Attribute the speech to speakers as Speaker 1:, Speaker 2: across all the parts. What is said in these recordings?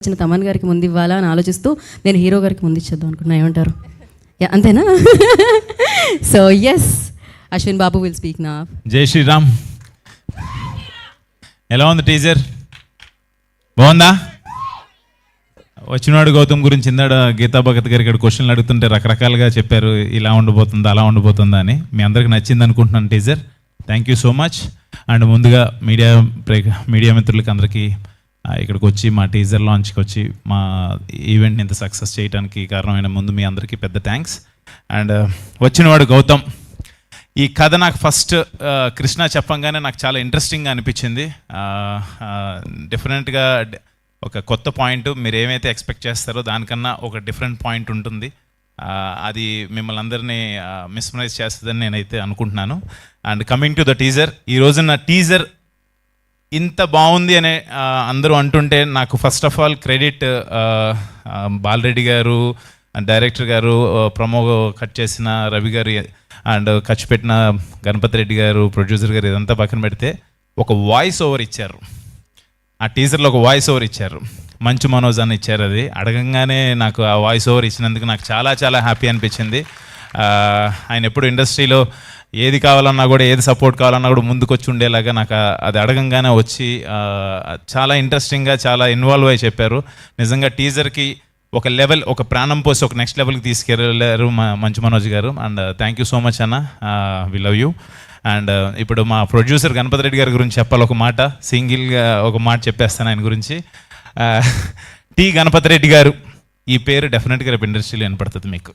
Speaker 1: వచ్చిన తమన్ గారికి ముందు ఇవ్వాలా అని ఆలోచిస్తూ నేను హీరో గారికి ముందు ఇచ్చేద్దాం అనుకున్నా. ఏమంటారు? అంతేనా? So yes, Ashwin Babu will speak నా.
Speaker 2: జై శ్రీరామ్. ఎలా ఉంది టీజర్? బాగుందా? వచ్చినాడు గౌతమ్ గురించి ఇందాడ గీతా భగత్ గారు ఇక్కడ క్వశ్చన్లు అడుగుతుంటే రకరకాలుగా చెప్పారు, ఇలా ఉండిపోతుందా అలా ఉండిపోతుందా అని. మీ అందరికి నచ్చింది అనుకుంటున్నాను teaser. Thank you so much. And ముందుగా మీడియా మిత్రులకి అందరికీ ఇక్కడికి వచ్చి మా టీజర్ లాంచ్కి వచ్చి మా ఈవెంట్ని ఇంత సక్సెస్ చేయడానికి కారణమైన ముందు మీ అందరికీ పెద్ద థ్యాంక్స్. అండ్ వచ్చినవాడు గౌతమ్. ఈ కథ నాకు ఫస్ట్ కృష్ణ చెప్పంగానే నాకు చాలా ఇంట్రెస్టింగ్గా అనిపించింది. డిఫరెంట్గా ఒక కొత్త పాయింట్, మీరు ఏమైతే ఎక్స్పెక్ట్ చేస్తారో దానికన్నా ఒక డిఫరెంట్ పాయింట్ ఉంటుంది. అది మిమ్మల్ని అందరినీ మిస్మరైజ్ చేస్తుందని నేనైతే అనుకుంటున్నాను. And coming to the teaser, ఈ రోజున టీజర్ ఇంత బాగుంది అనే అందరూ అంటుంటే నాకు first of all credit Bala Reddy గారు, డైరెక్టర్ గారు, ప్రమో కట్ చేసిన రవి గారు అండ్ ఖర్చు పెట్టిన గణపతి రెడ్డి గారు, ప్రొడ్యూసర్ గారు, ఇదంతా పక్కన పెడితే ఒక వాయిస్ ఓవర్ ఇచ్చారు. ఆ టీజర్లో ఒక వాయిస్ ఓవర్ ఇచ్చారు, మంచు మనోజ్ అని ఇచ్చారు. అది అడగంగానే నాకు ఆ వాయిస్ ఓవర్ ఇచ్చినందుకు నాకు చాలా చాలా హ్యాపీ అనిపించింది. ఆయన ఎప్పుడు ఇండస్ట్రీలో ఏది కావాలన్నా కూడా, ఏది సపోర్ట్ కావాలన్నా కూడా ముందుకు వచ్చి ఉండేలాగా నాకు అది అడగంగానే వచ్చి చాలా ఇంట్రెస్టింగ్గా చాలా ఇన్వాల్వ్ అయ్యి చెప్పారు. నిజంగా టీజర్కి ఒక లెవెల్, ఒక ప్రాణం పోసి ఒక నెక్స్ట్ లెవెల్కి తీసుకెళ్ళారు మంచు మనోజ్ గారు. And thank you so much అన్న, వి లవ్ యూ. అండ్ ఇప్పుడు మా ప్రొడ్యూసర్ గణపతి రెడ్డి గారి గురించి చెప్పాలి. ఒక మాట, సింగిల్గా ఒక మాట చెప్పేస్తాను ఆయన గురించి. టి గణపతి రెడ్డి గారు, ఈ పేరు డెఫినెట్గా రేపు ఇండస్ట్రీలో వినపడుతుంది మీకు,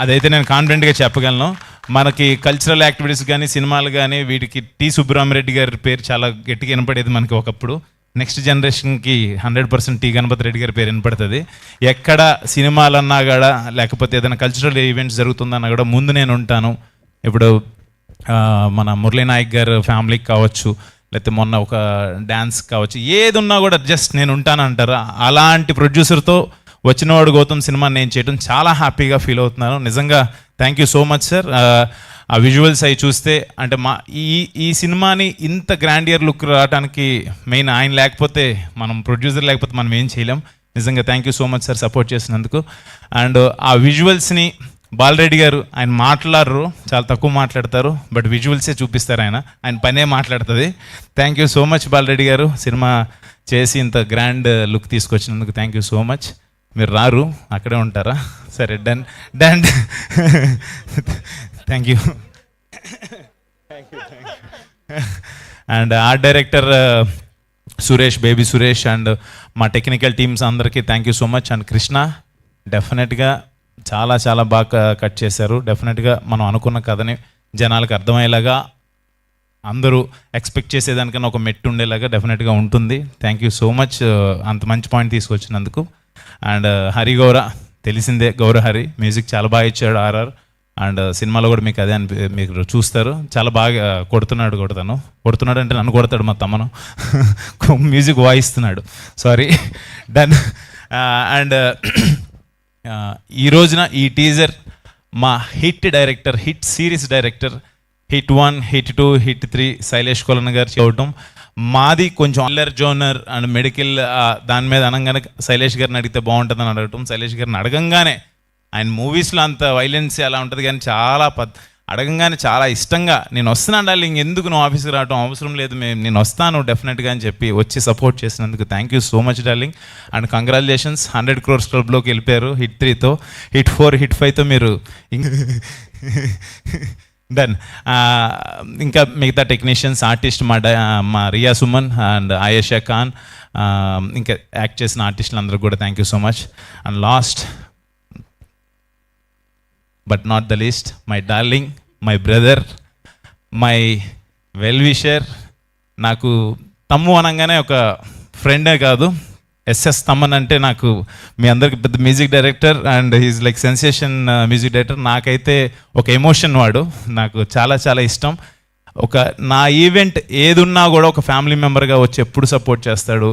Speaker 2: అదైతే నేను కాన్ఫిడెంట్గా చెప్పగలను. మనకి కల్చరల్ యాక్టివిటీస్ కానీ, సినిమాలు కానీ, వీటికి టి సుబ్బరామరెడ్డి గారి పేరు చాలా గట్టిగా వినపడేది మనకి ఒకప్పుడు. నెక్స్ట్ జనరేషన్కి 100% టి గణపతి రెడ్డి గారి పేరు వినపడుతుంది. ఎక్కడ సినిమాలన్నా కూడా, లేకపోతే ఏదైనా కల్చరల్ ఈవెంట్స్ జరుగుతుందన్నా కూడా ముందు నేను ఉంటాను. ఇప్పుడు మన మురళీ నాయక్ గారు ఫ్యామిలీకి కావచ్చు, లేకపోతే మొన్న ఒక డ్యాన్స్ కావచ్చు, ఏది ఉన్నా కూడా జస్ట్ నేను ఉంటాను అంటారు. అలాంటి ప్రొడ్యూసర్తో వచ్చినవాడు గౌతమ్ సినిమా నేను చేయడం చాలా హ్యాపీగా ఫీల్ అవుతున్నాను. నిజంగా thank you so much sir. ఆ విజువల్స్ అవి చూస్తే అంటే ఈ సినిమాని ఇంత గ్రాండియర్ లుక్ రావడానికి మెయిన్ ఆయన లేకపోతే, మనం ప్రొడ్యూసర్ లేకపోతే మనం ఏం చేయలేం. నిజంగా thank you so much sir support చేసినందుకు. అండ్ ఆ విజువల్స్ని బాలరెడ్డి గారు, ఆయన మాట్లాడరు, చాలా తక్కువ మాట్లాడతారు, బట్ విజువల్సే చూపిస్తారు. ఆయన పనే మాట్లాడుతుంది. Thank you so much Balareddy గారు, సినిమా చేసి ఇంత గ్రాండ్ లుక్ తీసుకొచ్చినందుకు థ్యాంక్ యూ సో మచ్. మీరు రారు, అక్కడే ఉంటారా? సరే, done done. Thank you. And art director Suresh, baby Suresh, and మా టెక్నికల్ టీమ్స్ అందరికీ thank you so much. And Krishna డెఫినెట్గా చాలా చాలా బాగా కట్ చేశారు. డెఫినెట్గా మనం అనుకున్న కథని జనాలకు అర్థమయ్యేలాగా, అందరూ ఎక్స్పెక్ట్ చేసేదానికన్నా ఒక మెట్టు ఉండేలాగా డెఫినెట్గా ఉంటుంది. థ్యాంక్ యూ సో మచ్ అంత మంచి పాయింట్ తీసుకొచ్చినందుకు. అండ్ హరి గౌర, తెలిసిందే, గౌర హరి మ్యూజిక్ చాలా బాగా ఇచ్చాడు ఆర్ఆర్. అండ్ సినిమాలో కూడా మీకు అదే మీరు చూస్తారు, చాలా బాగా కొడుతున్నాడు అంటే నన్ను కొడతాడు మా తమ్మను. మ్యూజిక్ వాయిస్తున్నాడు, సారీ, డన్. అండ్ ఈ రోజున ఈ టీజర్ మా hit director, hit series director, hit 1, hit 2, hit 3 Sailesh Kolanu గారు చేయటం. మాది కొంచెం అల్లర్ జోనర్ అండ్ మెడికల్ దాని మీద అనగానే శైలేష్ గారిని అడిగితే బాగుంటుందని అడగటం. శైలేష్ గారిని అడగంగానే, ఆయన మూవీస్లో అంత వైలెన్స్ అలా ఉంటుంది కానీ చాలా అడగంగానే చాలా ఇష్టంగా, నేను వస్తున్నాను డార్లింగ్, ఎందుకు నువ్వు ఆఫీస్కి రావటం అవసరం లేదు, నేను వస్తాను డెఫినెట్గా అని చెప్పి వచ్చి సపోర్ట్ చేసినందుకు thank you so much darling. And congratulations, 100 crores క్లబ్లోకి వెళ్ళిపోయారు. హిట్ 3తో, హిట్ 4, హిట్ 5తో మీరు డన్. ఇంకా మిగతా టెక్నీషియన్స్, ఆర్టిస్ట్ మా రియా సుమన్ అండ్ ఆయేషా ఖాన్, ఇంకా యాక్ట్ చేసిన ఆర్టిస్టులు అందరూ కూడా thank you so much. And last but not the least, my darling, my brother, my well wisher. నాకు తమ్ము అనగానే ఒక ఫ్రెండే కాదు, ఎస్ఎస్ తమ్మన్ అంటే నాకు మీ అందరికి పెద్ద music director and he's like sensation music director. నాకైతే ఒక ఎమోషన్, వాడు నాకు చాలా చాలా ఇష్టం. ఒక నా ఈవెంట్ ఏదున్నా కూడా ఒక ఫ్యామిలీ మెంబర్గా వచ్చి ఎప్పుడు సపోర్ట్ చేస్తాడు.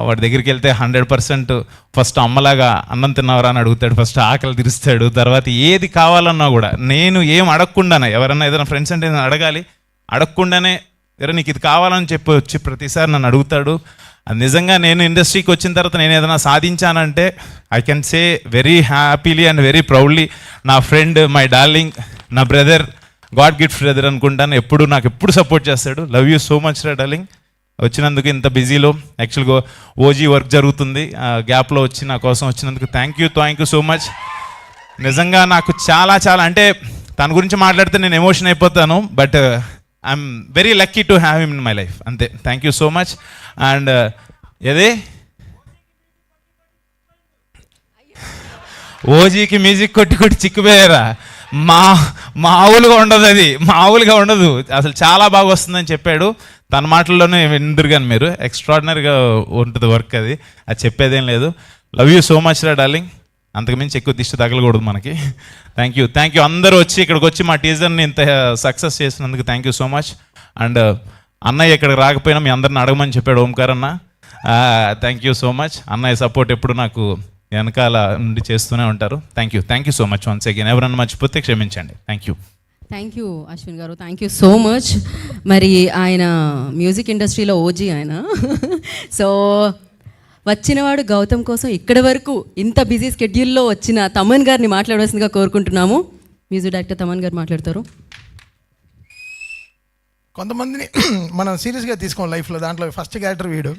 Speaker 2: వాడి దగ్గరికి వెళ్తే 100% ఫస్ట్ అమ్మలాగా అన్నం తిన్నావరా అని అడుగుతాడు, ఫస్ట్ ఆకలి తీరుస్తాడు, తర్వాత ఏది కావాలన్నా కూడా నేను ఏం అడగకుండానే, ఎవరన్నా ఏదైనా ఫ్రెండ్స్ అంటే నేను అడగాలి, అడగకుండానే నీకు ఇది కావాలని చెప్పి వచ్చి ప్రతిసారి నన్ను అడుగుతాడు. అది నిజంగా నేను ఇండస్ట్రీకి వచ్చిన తర్వాత నేను ఏదైనా సాధించానంటే I can say very happily and very proudly నా ఫ్రెండ్, మై డార్లింగ్, నా బ్రదర్, గాడ్ గిఫ్ట్ బ్రదర్ అనుకుంటాను. నాకు ఎప్పుడు సపోర్ట్ చేస్తాడు. లవ్ యూ సో మచ్ రా డార్లింగ్. వచ్చినందుకు ఇంత బిజీలో యాక్చువల్గా ఓజీ వర్క్ జరుగుతుంది, గ్యాప్లో వచ్చి నా కోసం వచ్చినందుకు థ్యాంక్ యూ సో మచ్. నిజంగా నాకు చాలా చాలా అంటే తన గురించి మాట్లాడితే నేను ఎమోషన్ అయిపోతాను, but I'm very lucky to have him in my life. అంతే, thank you so much. And ఏదే ఓజీకి మ్యూజిక్ కొట్టి చిక్కుపోయారా? మామూలుగా ఉండదు, అది మామూలుగా ఉండదు అసలు. చాలా బాగా వస్తుందని చెప్పాడు. తన మాటల్లోనే విందురు కానీ మీరు, ఎక్స్ట్రాడినరీగా ఉంటుంది వర్క్, అది చెప్పేదేం లేదు. లవ్ యూ సో మచ్ రా డార్లింగ్. అంతకుమించి ఎక్కువ దిష్టి తగలకూడదు మనకి. థ్యాంక్ యూ అందరూ వచ్చి ఇక్కడికి వచ్చి మా టీజర్ని ఇంత సక్సెస్ చేసినందుకు thank you so much. And అన్నయ్య ఇక్కడికి రాకపోయినా మీ అందరిని అడగమని చెప్పాడు ఓంకార్ అన్న. Thank you so much. అన్నయ్య సపోర్ట్ ఎప్పుడు నాకు వెనకాల నుండి చేస్తూనే ఉంటారు. Thank you so much once again. ఎవరన్నా మర్చిపోతే క్షమించండి. థ్యాంక్ యూ
Speaker 1: అశ్విన్ గారు, థ్యాంక్ యూ సో మచ్. మరి ఆయన మ్యూజిక్ ఇండస్ట్రీలో ఓజీ ఆయన. సో వచ్చినవాడు గౌతమ్ కోసం ఇక్కడి వరకు ఇంత బిజీ స్కెడ్యూల్లో వచ్చిన తమన్ గారిని మాట్లాడవలసిందిగా కోరుకుంటున్నాము. మ్యూజిక్ డైరెక్టర్ తమన్ గారు మాట్లాడతారు.
Speaker 3: కొంతమందిని మనం సీరియస్గా తీసుకోం లైఫ్లో, దాంట్లో ఫస్ట్ క్యారెక్టర్ వీడు.